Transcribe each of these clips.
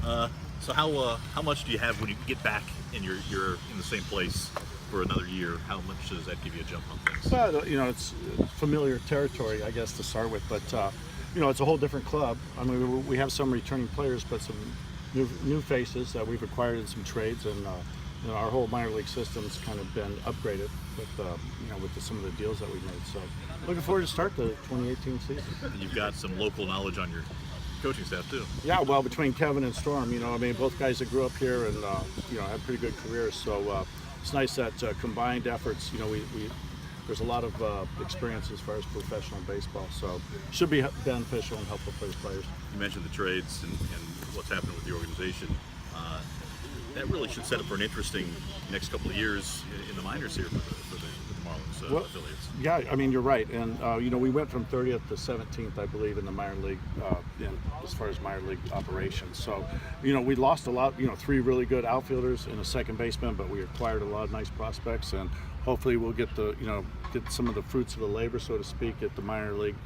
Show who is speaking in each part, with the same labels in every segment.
Speaker 1: So how much do you have when you get back and you're in the same place for another year? How much does that give you a jump on things?
Speaker 2: Well, it's familiar territory, I guess, to start with, but it's a whole different club. I mean, we have some returning players, but some new faces that we've acquired in some trades, and our whole minor league system's kind of been upgraded with some of the deals that we made. So, looking forward to start the 2018 season.
Speaker 1: And you've got some local knowledge on your coaching staff too.
Speaker 2: Yeah, well, between Kevin and Storm, both guys that grew up here and have pretty good careers. So it's nice that combined efforts. There's a lot of experience as far as professional baseball, so should be beneficial and helpful for the players.
Speaker 1: You mentioned the trades and what's happening with the organization. That really should set up for an interesting next couple of years in the minors here for the Marlins affiliates.
Speaker 2: Yeah, I mean, you're right. And, we went from 30th to 17th, I believe, in the minor league, as far as minor league operations. So, we lost a lot, 3 really good outfielders and a second baseman, but we acquired a lot of nice prospects, and hopefully we'll get get some of the fruits of the labor, so to speak, at the minor league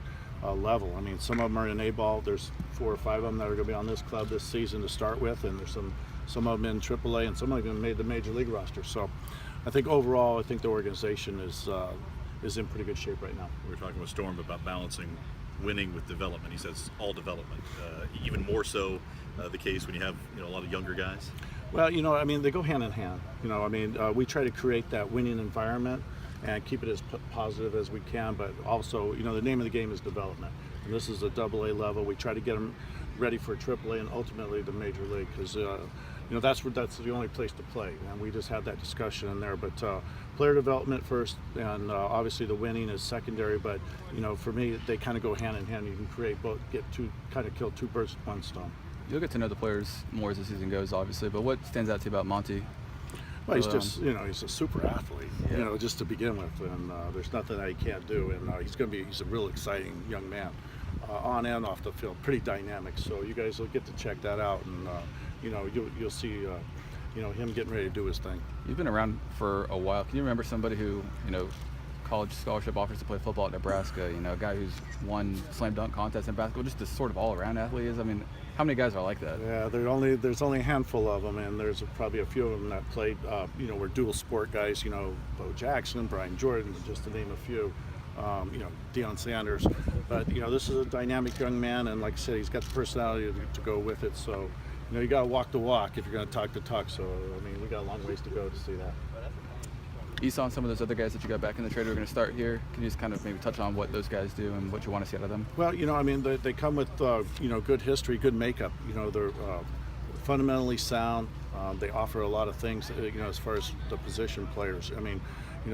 Speaker 2: level. I mean, some of them are in A-ball. There's 4 or 5 of them that are going to be on this club this season to start with, and there's some of them in AAA, and some of them made the major league roster. So I think overall, the organization is in pretty good shape right now.
Speaker 1: We were talking with Storm about balancing winning with development. He says all development, even more so the case when you have a lot of younger guys.
Speaker 2: Well, they go hand in hand. We try to create that winning environment and keep it as positive as we can, but also, the name of the game is development. And this is a AA level. We try to get them ready for AAA and ultimately the major league, because that's the only place to play. And we just had that discussion in there. But player development first, and obviously the winning is secondary. But for me, they kind of go hand in hand. You can create both, kill 2 birds with 1 stone.
Speaker 3: You'll get to know the players more as the season goes, obviously. But what stands out to you about Monty?
Speaker 2: Well, he's just, he's a super athlete,
Speaker 3: yeah.
Speaker 2: Just to begin with, and there's nothing that he can't do, and he's a real exciting young man, on and off the field, pretty dynamic. So you guys will get to check that out, and you'll see, him getting ready to do his thing.
Speaker 3: You've been around for a while. Can you remember somebody who, college scholarship offers to play football at Nebraska? A guy who's won slam dunk contests in basketball, just this sort of all-around athlete is. I mean, how many guys are like that?
Speaker 2: Yeah, there's only a handful of them, and there's probably a few of them that played, were dual sport guys, Bo Jackson, Brian Jordan, just to name a few, Deion Sanders. But, this is a dynamic young man, and like I said, he's got the personality to go with it. So, you got to walk the walk if you're going to talk the talk. So, we got a long ways to go to see that.
Speaker 3: You saw some of those other guys that you got back in the trade who are going to start here. Can you just kind of maybe touch on what those guys do and what you want to see out of them?
Speaker 2: Well, they come with, good history, good makeup. They're fundamentally sound. They offer a lot of things, as far as the position players.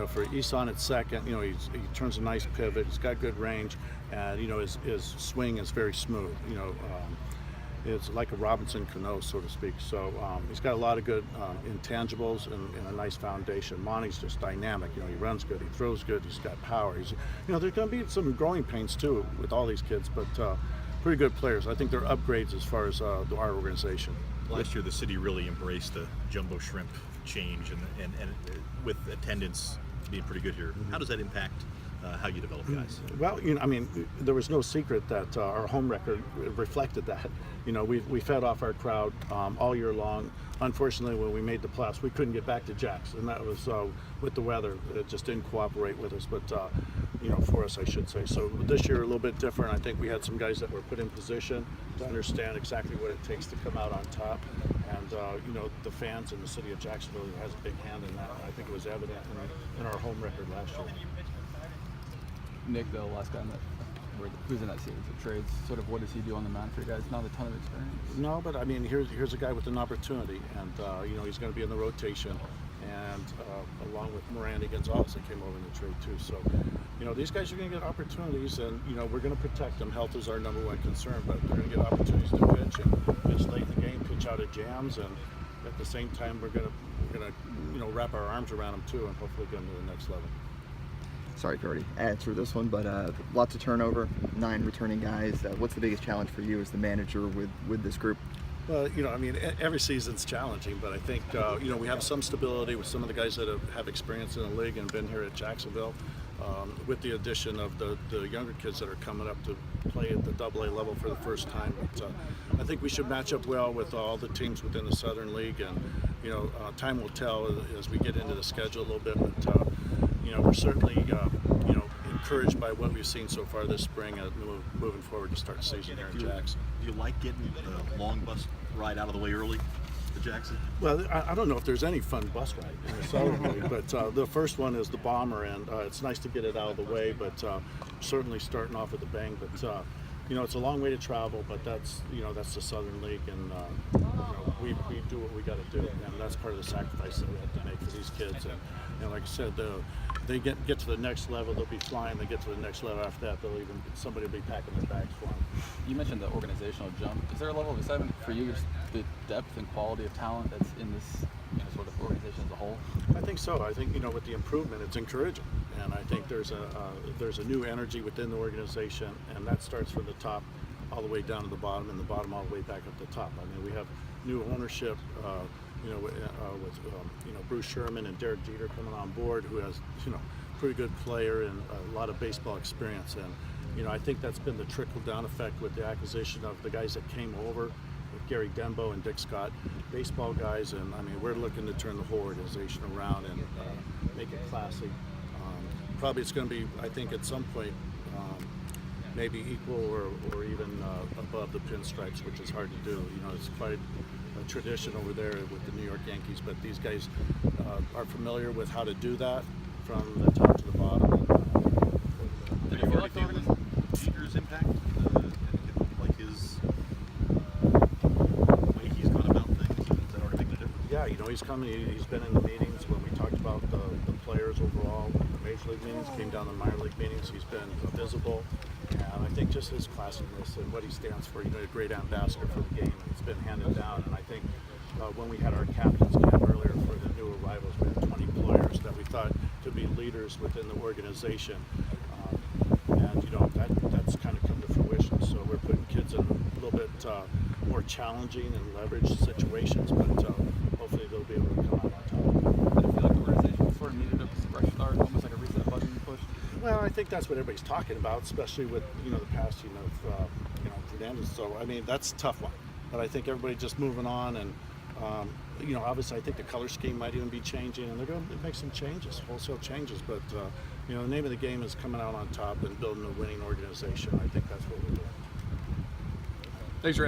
Speaker 2: For Isan at second, he turns a nice pivot. He's got good range, and, his swing is very smooth. It's like a Robinson Cano, so to speak. So he's got a lot of good intangibles and a nice foundation. Monty's just dynamic. He runs good, he throws good, he's got power. There's going to be some growing pains too with all these kids, but pretty good players. I think they're upgrades as far as our organization.
Speaker 1: Last year, the city really embraced the Jumbo Shrimp change, and with attendance being pretty good here. Mm-hmm. How does that impact how you develop guys?
Speaker 2: Well, there was no secret that our home record reflected that. We fed off our crowd all year long. Unfortunately, when we made the playoffs, we couldn't get back to Jacks, and that was with the weather. It just didn't cooperate with us, but for us, I should say. So this year, a little bit different. I think we had some guys that were put in position to understand exactly what it takes to come out on top, and the fans in the city of Jacksonville has a big hand in that. I think it was evident in our home record last year.
Speaker 3: Nick, the last guy who's in that series of trades, sort of what does he do on the mound for you guys? Not a ton of experience.
Speaker 2: No, but here's a guy with an opportunity, and he's going to be in the rotation, and along with Miranda Gonzalez that came over in the trade too. So, these guys are going to get opportunities, and we're going to protect them. Health is our number one concern, but they're going to get opportunities to pitch and pitch late in the game, pitch out of jams, and at the same time we're going to wrap our arms around them too, and hopefully get them to the next level.
Speaker 4: Sorry to already answer this one, but lots of turnover, 9 returning guys. What's the biggest challenge for you as the manager with this group?
Speaker 2: Well, every season's challenging, but I think, we have some stability with some of the guys that have experience in the league and been here at Jacksonville, with the addition of the younger kids that are coming up to play at the AA level for the first time. But I think we should match up well with all the teams within the Southern League, and time will tell as we get into the schedule a little bit. But we're certainly encouraged by what we've seen so far this spring, moving forward to start the season here in Jackson.
Speaker 1: Do you like getting the long bus ride out of the way early to Jackson?
Speaker 2: Well, I don't know if there's any fun bus ride in the Southern League, but the first one is the Bomber, and it's nice to get it out of the way, but certainly starting off with a bang. But it's a long way to travel, but that's the Southern League, and we do what we got to do, and that's part of the sacrifice that we have to make for these kids. And like I said, they get to the next level, they'll be flying. They get to the next level after that, somebody will be packing their bags for them.
Speaker 3: You mentioned the organizational jump. Is there a level of excitement for you, just the depth and quality of talent that's in this sort of organization as a whole?
Speaker 2: I think so. I think with the improvement, it's encouraging, and I think there's a new energy within the organization, and that starts from the top all the way down to the bottom, and the bottom all the way back up the top. I mean, we have new ownership. With Bruce Sherman and Derek Jeter coming on board, who has pretty good player and a lot of baseball experience, and I think that's been the trickle down effect with the acquisition of the guys that came over, with Gary Dembo and Dick Scott, baseball guys, and I mean we're looking to turn the whole organization around and make it classy. Probably it's going to be, I think, at some point maybe equal or even above the pinstripes, which is hard to do. It's quite a tradition over there with the New York Yankees, but these guys are familiar with how to do that from the top to the bottom.
Speaker 1: Did you feel like Jeter's impact, like his way he's gone about things? Is that already making a difference?
Speaker 2: Yeah, he's coming. He's been in the meetings when we talked about the players overall. The major league meetings came down to minor league meetings. He's been visible. And I think just his classiness and what he stands for, a great ambassador for the game. It's been handed down. And I think when we had our captain's camp earlier for the new arrivals, we had 20 players that we thought could be leaders within the organization. That's kind of come to fruition. So we're putting kids in a little bit more challenging and leveraged situations, but hopefully they'll be able to come out on top.
Speaker 3: Did it feel like the organization sort of needed a fresh start, almost like a reset button you pushed?
Speaker 2: Well, I think that's what everybody's talking about, especially with the passing of Fernandez. So I mean that's a tough one, but I think everybody just moving on, and obviously I think the color scheme might even be changing, and they're going to make some changes, wholesale changes. But the name of the game is coming out on top and building a winning organization. I think that's what we're doing.
Speaker 5: Thanks, Randy.